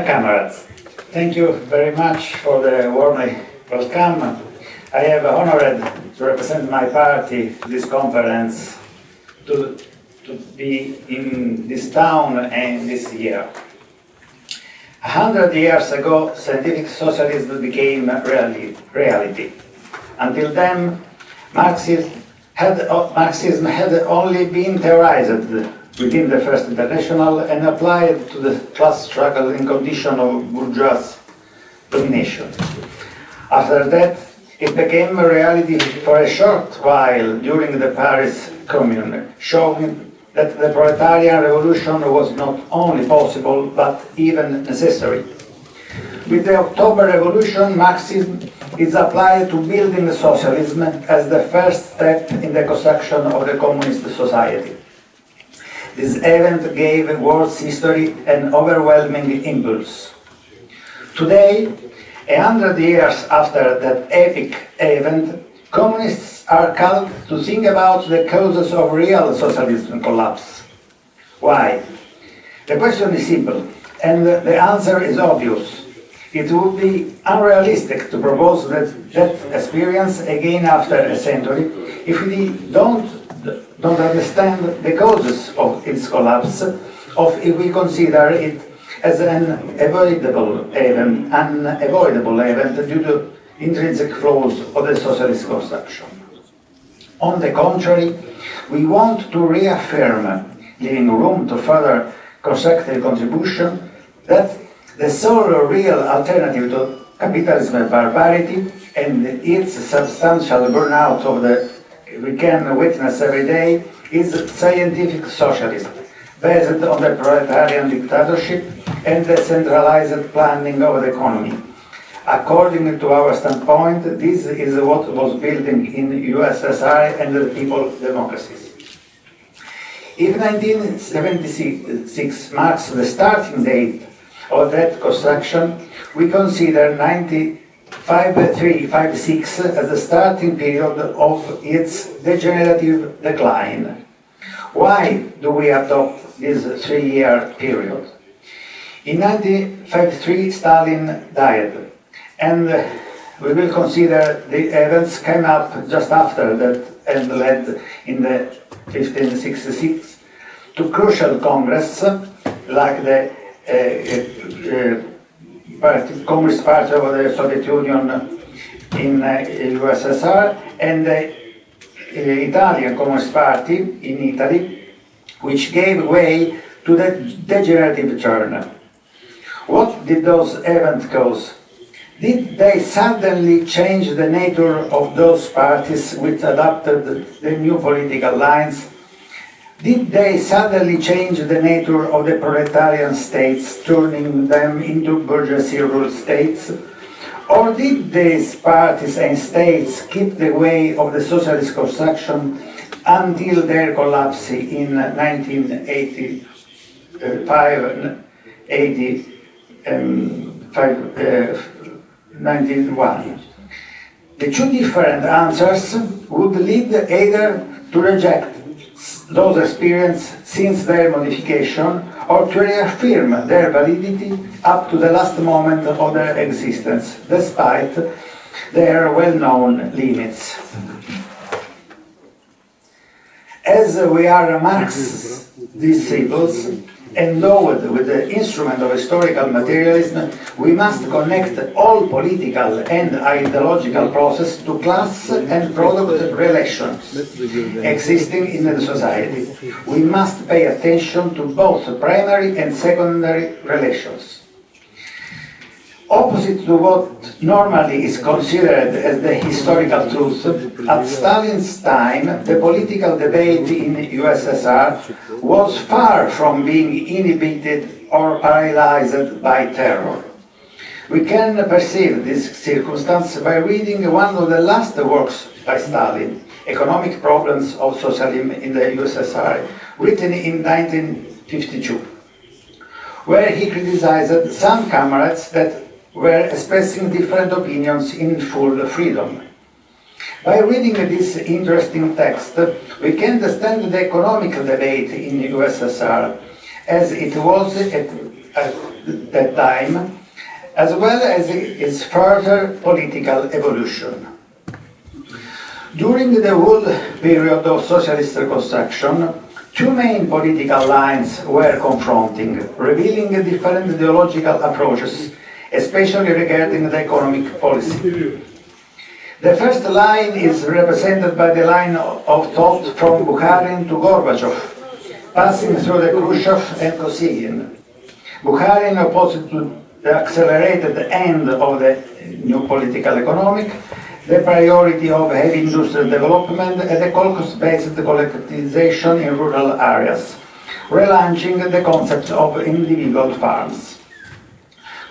comrades, thank you very much for the warm welcome. I have honored to represent my party at this conference to be in this town and this year. 100 years ago, scientific socialism became reality. Until then, Marxism had only been theorized within the First International and applied to the class struggle in condition of bourgeois domination. After that, it became a reality for a short while during the Paris Commune, showing that the proletarian revolution was not only possible but even necessary. With the October Revolution, Marxism is applied to building socialism as the first step in the construction of the communist society. This event gave world's history an overwhelming impulse. Today, 100 years after that epic event, communists are called to think about the causes of real socialism collapse. Why? The question is simple, and the answer is obvious. It would be unrealistic to propose that experience again after a century if we don't understand the causes of its collapse, or if we consider it as an unavoidable event due to intrinsic flaws of the socialist construction. On the contrary, we want to reaffirm, leaving room to further constructive contribution, that the sole real alternative to capitalism barbarity and its substantial burnout of the we can witness every day is scientific socialism, based on the proletarian dictatorship and the centralized planning of the economy. According to our standpoint, this is what was building in USSR and the people's democracies. If 1976 marks the starting date of that construction, we consider 1953-56 as the starting period of its degenerative decline. Why do we adopt this 3-year period? In 1953, Stalin died, and we will consider the events came up just after that and led in the 1566 to crucial congress like the Communist Party of the Soviet Union in USSR and the Italian Communist Party in Italy, which gave way to the degenerative turn. What did those events cause? Did they suddenly change the nature of those parties which adopted the new political lines? Did they suddenly change the nature of the proletarian states, turning them into bourgeoisie-ruled states? Or did these parties and states keep the way of the socialist construction until their collapse in 1991? The two different answers would lead either to reject those experiences since their modification or to reaffirm their validity up to the last moment of their existence, despite their well-known limits. As we are Marx's disciples, endowed with the instrument of historical materialism, we must connect all political and ideological process to class and product relations existing in the society. We must pay attention to both primary and secondary relations. Opposite to what normally is considered as the historical truth, at Stalin's time, the political debate in USSR was far from being inhibited or paralyzed by terror. We can perceive this circumstance by reading one of the last works by Stalin, Economic Problems of Socialism in the USSR, written in 1952, where he criticized some comrades that were expressing different opinions in full freedom. By reading this interesting text, we can understand the economic debate in USSR as it was at at that time, as well as its further political evolution. During the whole period of socialist reconstruction, two main political lines were confronting, revealing different ideological approaches, especially regarding the economic policy. The first line is represented by the line of thought from Bukharin to Gorbachev, passing through the Khrushchev and Kosygin. Bukharin opposed to the accelerated end of the new political economic, the priority of heavy industrial development and the cost-based collectivization in rural areas, relaunching the concept of individual farms.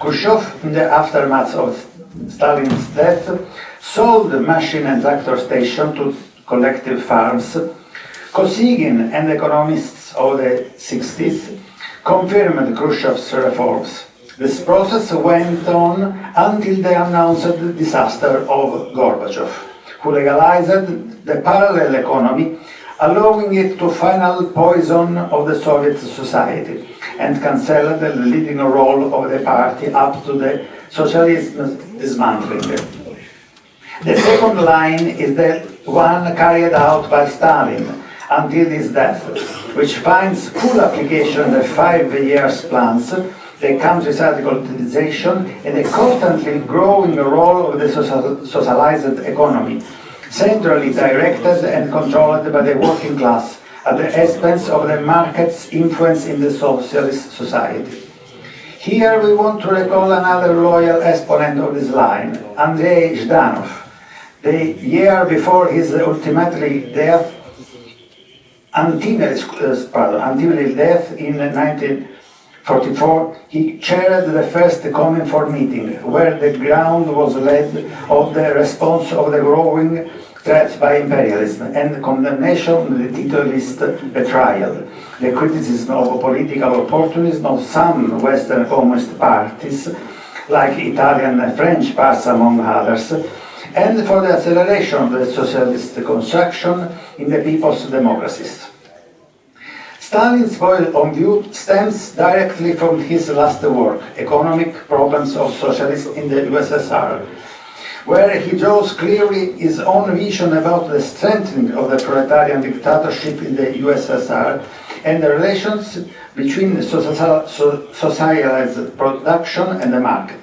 Khrushchev, in the aftermath of Stalin's death, sold machine and tractor stations to collective farms. Kosygin and economists of the 60s confirmed Khrushchev's reforms. This process went on until the announced disaster of Gorbachev, who legalized the parallel economy, allowing it to final poison of the Soviet society and cancelled the leading role of the party up to the socialism dismantling. The second line is the one carried out by Stalin until his death, which finds full application the 5 years plans, the countryside collectivization, and the constantly growing role of the socialized economy, centrally directed and controlled by the working class at the expense of the market's influence in the socialist society. Here we want to recall another loyal exponent of this line, Andrei Zhdanov. The year before his untimely death in 1944, he chaired the first Cominform meeting, where the ground was laid of the response of the growing threat by imperialism and condemnation of the Titoist betrayal, the criticism of political opportunism of some Western Communist parties, like Italian and French parts among others, and for the acceleration of the socialist construction in the people's democracies. Stalin's point of view stems directly from his last work, Economic Problems of Socialism in the USSR, where he draws clearly his own vision about the strengthening of the proletarian dictatorship in the USSR and the relations between socialized production and the market.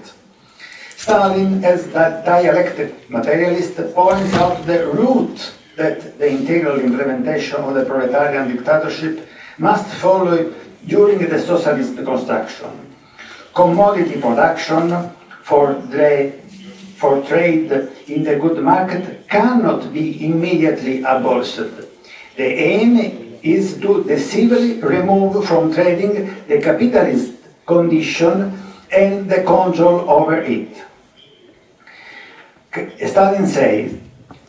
Stalin, as a dialectic materialist, points out the route that the integral implementation of the proletarian dictatorship must follow during the socialist construction. Commodity production for trade in the good market cannot be immediately abolished. The aim is to decisively remove from trading the capitalist condition and the control over it. Stalin says,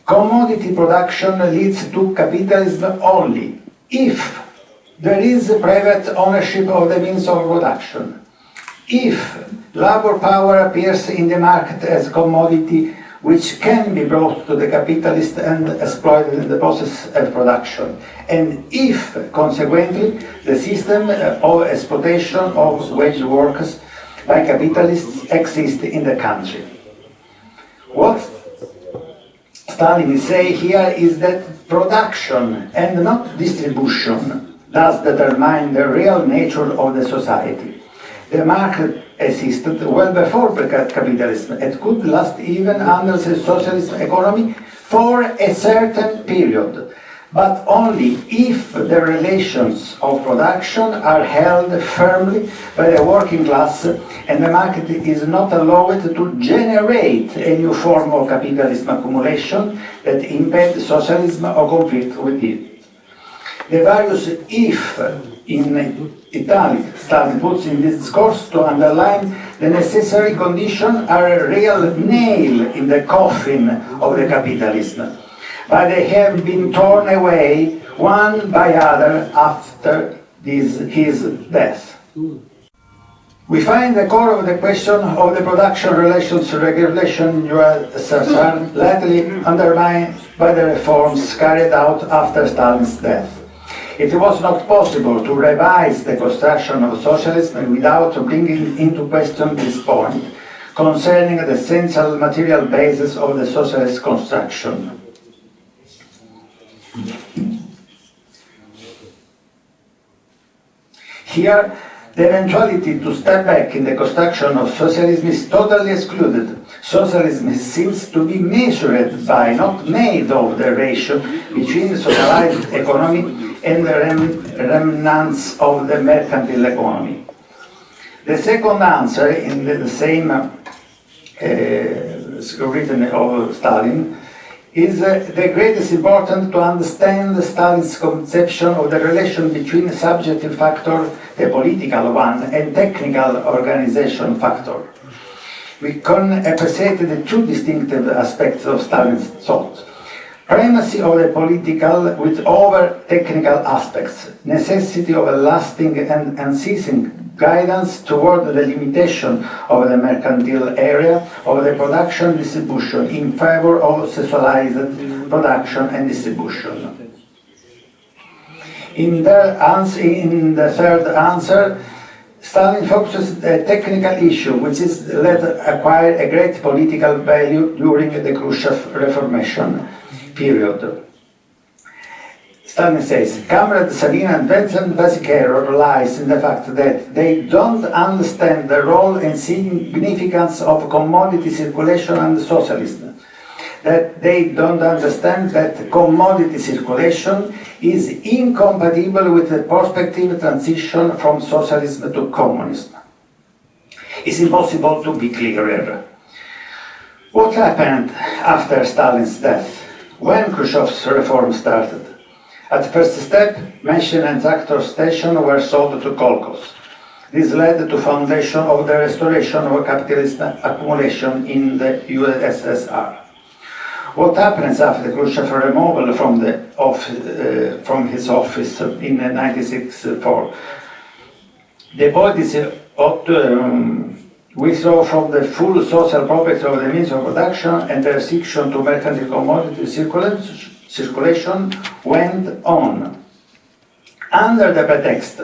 commodity production leads to capitalism only if there is private ownership of the means of production, if labor power appears in the market as commodity which can be brought to the capitalist and exploited in the process of production, and if, consequently, the system of exploitation of wage workers by capitalists exists in the country. What Stalin is saying here is that production and not distribution does determine the real nature of the society. The market existed well before capitalism and could last even under the socialist economy for a certain period, but only if the relations of production are held firmly by the working class and the market is not allowed to generate a new form of capitalism accumulation that impedes socialism or conflict with it. The various "if" in italic Stalin puts in this discourse to underline the necessary conditions are a real nail in the coffin of the capitalism, but they have been torn away one by other after his death. We find the core of the question of the production relations regulation in USSR lately undermined by the reforms carried out after Stalin's death. It was not possible to revise the construction of socialism without bringing into question this point concerning the essential material basis of the socialist construction. Here, the eventuality to step back in the construction of socialism is totally excluded. Socialism seems to be measured by, not made of, the ratio between socialized economy and the remnants of the mercantile economy. The second answer in the same written of Stalin is the greatest importance to understand Stalin's conception of the relation between subjective factor, the political one, and technical organization factor. We can appreciate the two distinctive aspects of Stalin's thought. Primacy of the political with over technical aspects, necessity of a lasting and unceasing guidance toward the limitation of the mercantile area of the production distribution in favor of socialized production and distribution. In the third answer, Stalin focuses a technical issue which is later acquired a great political value during the Khrushchev Reformation period. Stalin says, Comrade Savina and Vincent basic error lies in the fact that they don't understand the role and significance of commodity circulation and socialism. That they don't understand that commodity circulation is incompatible with the prospective transition from socialism to communism. It's impossible to be clearer. What happened after Stalin's death, when Khrushchev's reform started? At first step, machine and tractor stations were sold to Kolkhoz. This led to foundation of the restoration of capitalist accumulation in the USSR. What happens after Khrushchev removal from his office in 1964? The policy ought to withdraw from the full social property of the means of production and the restriction to mercantile commodity circulation went on. Under the pretext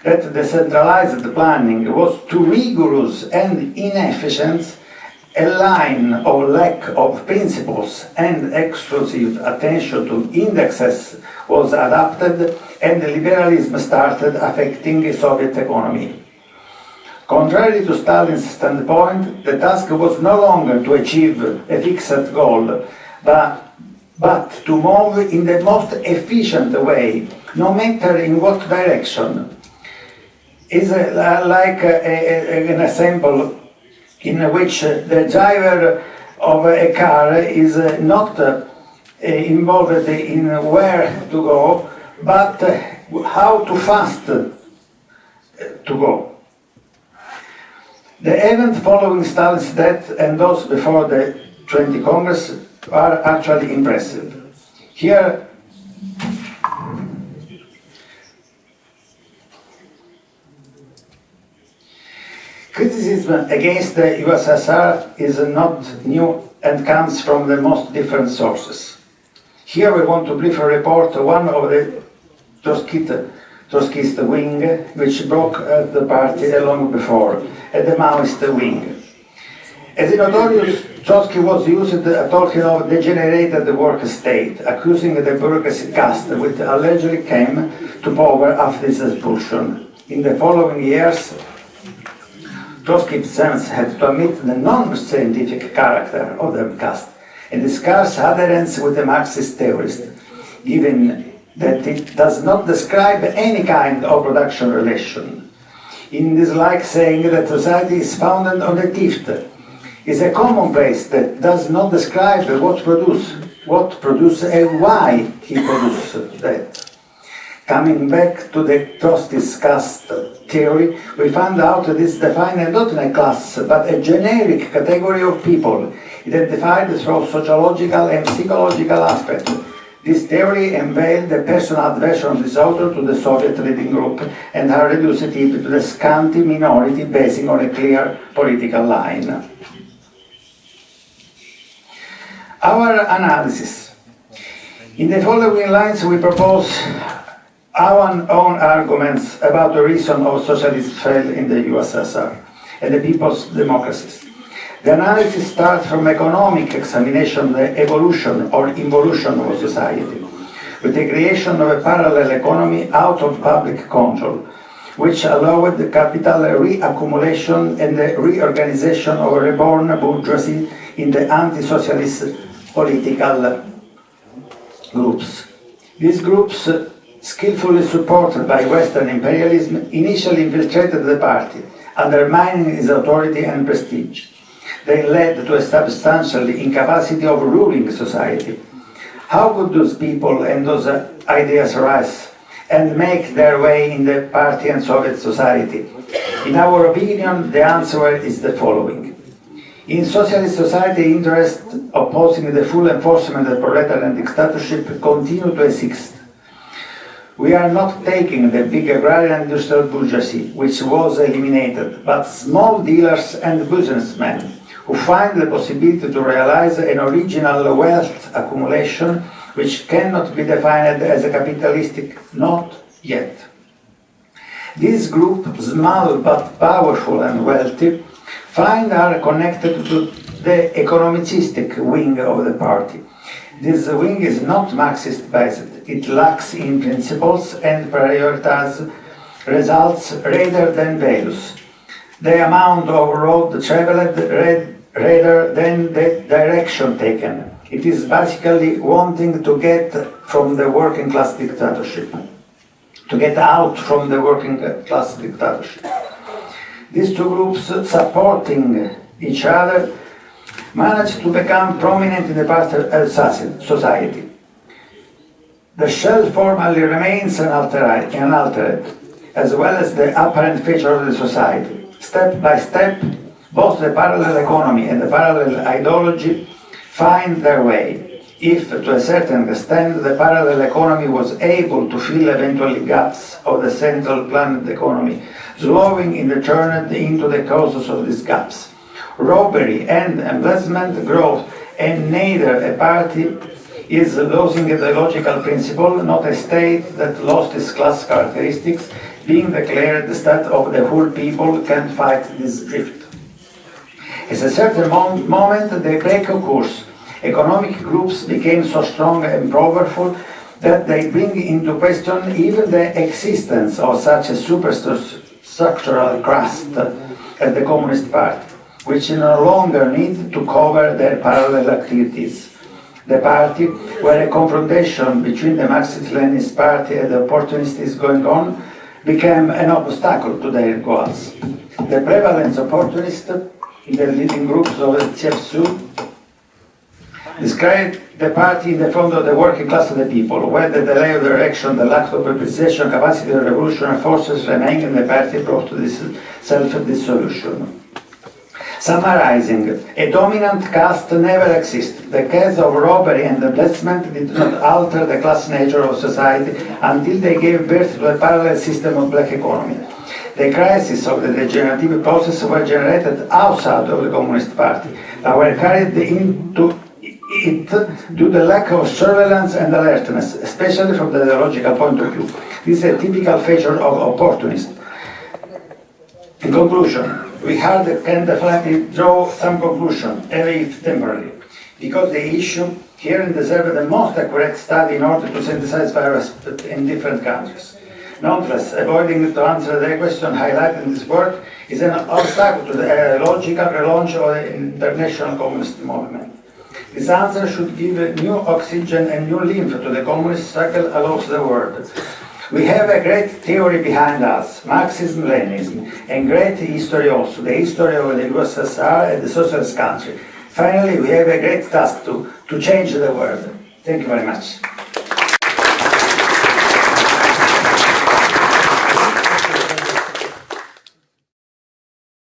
that decentralized planning was too rigorous and inefficient, a line of lack of principles and exclusive attention to indexes was adopted and liberalism started affecting the Soviet economy. Contrary to Stalin's standpoint, the task was no longer to achieve a fixed goal, but to move in the most efficient way, no matter in what direction. Is like an example in which the driver of a car is not involved in where to go, but how to fast to go. The events following Stalin's death and those before the 20th Congress are actually impressive. Here, criticism against the USSR is not new and comes from the most different sources. Here we want to briefly report one of the Trotskyist wing, which broke the party long before, at the Maoist wing. As a notorious, Trotsky was used talking of degenerated work state, accusing the bureaucracy caste which allegedly came to power after his expulsion. In the following years, Trotsky himself had to admit the non-scientific character of the caste and the scarce adherence with the Marxist theorist, given that it does not describe any kind of production relation. It is like saying that society is founded on the theft. Is a commonplace that does not describe what produce and why he produces that. Coming back to the Trotskyist caste theory, we found out that it's defined not in a class, but a generic category of people, identified through sociological and psychological aspects. This theory unveiled the personal adversion of this author to the Soviet leading group and had reduced it to the scanty minority based on a clear political line. Our analysis. In the following lines we propose our own arguments about the reason of socialism failed in the USSR and the people's democracies. The analysis starts from economic examination of the evolution or involution of society, with the creation of a parallel economy out of public control, which allowed the capital reaccumulation and the reorganization of a reborn bourgeoisie in the anti-socialist political groups. These groups, skillfully supported by Western imperialism, initially infiltrated the party, undermining its authority and prestige. They led to a substantial incapacity of ruling society. How could those people and those ideas rise and make their way in the party and Soviet society? In our opinion, the answer is the following. In socialist society, interests opposing the full enforcement of proletarian dictatorship continue to exist. We are not taking the big agrarian industrial bourgeoisie, which was eliminated, but small dealers and businessmen who find the possibility to realize an original wealth accumulation which cannot be defined as a capitalistic, not yet. This group, small but powerful and wealthy, are connected to the economicistic wing of the party. This wing is not Marxist-based. It lacks in principles and prioritizes results rather than values. The amount of road traveled rather than the direction taken. It is basically wanting to get from the working class dictatorship, to get out from the working class dictatorship. These two groups, supporting each other, managed to become prominent in the party society. The shell formally remains unaltered, as well as the apparent feature of the society. Step by step, both the parallel economy and the parallel ideology find their way. If, to a certain extent, the parallel economy was able to fill eventual gaps of the central planned economy, slowing in the turn into the causes of these gaps. Robbery and investment growth, and neither a party is losing the logical principle, not a state that lost its class characteristics, being declared that of the whole people can fight this drift. At a certain moment, the break occurs. Economic groups became so strong and powerful that they bring into question even the existence of such a superstructural crust as the Communist Party, which no longer need to cover their parallel activities. The party, where a confrontation between the Marxist-Leninist Party and the opportunists is going on, became an obstacle to their goals. The prevalence of opportunists in the leading groups of the CFSU described the party in the front of the working class of the people, where the delay of the election, the lack of preparation, capacity of revolutionary forces remained in the party brought to this self-dissolution. Summarizing, a dominant caste never existed. The case of robbery and investment did not alter the class nature of society until they gave birth to a parallel system of black economy. The crises of the degenerative process were generated outside of the Communist Party, but were carried into it due to the lack of surveillance and alertness, especially from the ideological point of view. This is a typical feature of opportunism. In conclusion, we can definitely draw some conclusion, even if temporary, because the issue here deserves the most accurate study in order to synthesize virus in different countries. Nonetheless, avoiding to answer the question highlighted in this work is an obstacle to the logical relaunch of the international communist movement. This answer should give new oxygen and new lymph to the communist struggle across the world. We have a great theory behind us, Marxism-Leninism, and great history also, the history of the USSR and the socialist country. Finally, we have a great task to change the world. Thank you very much.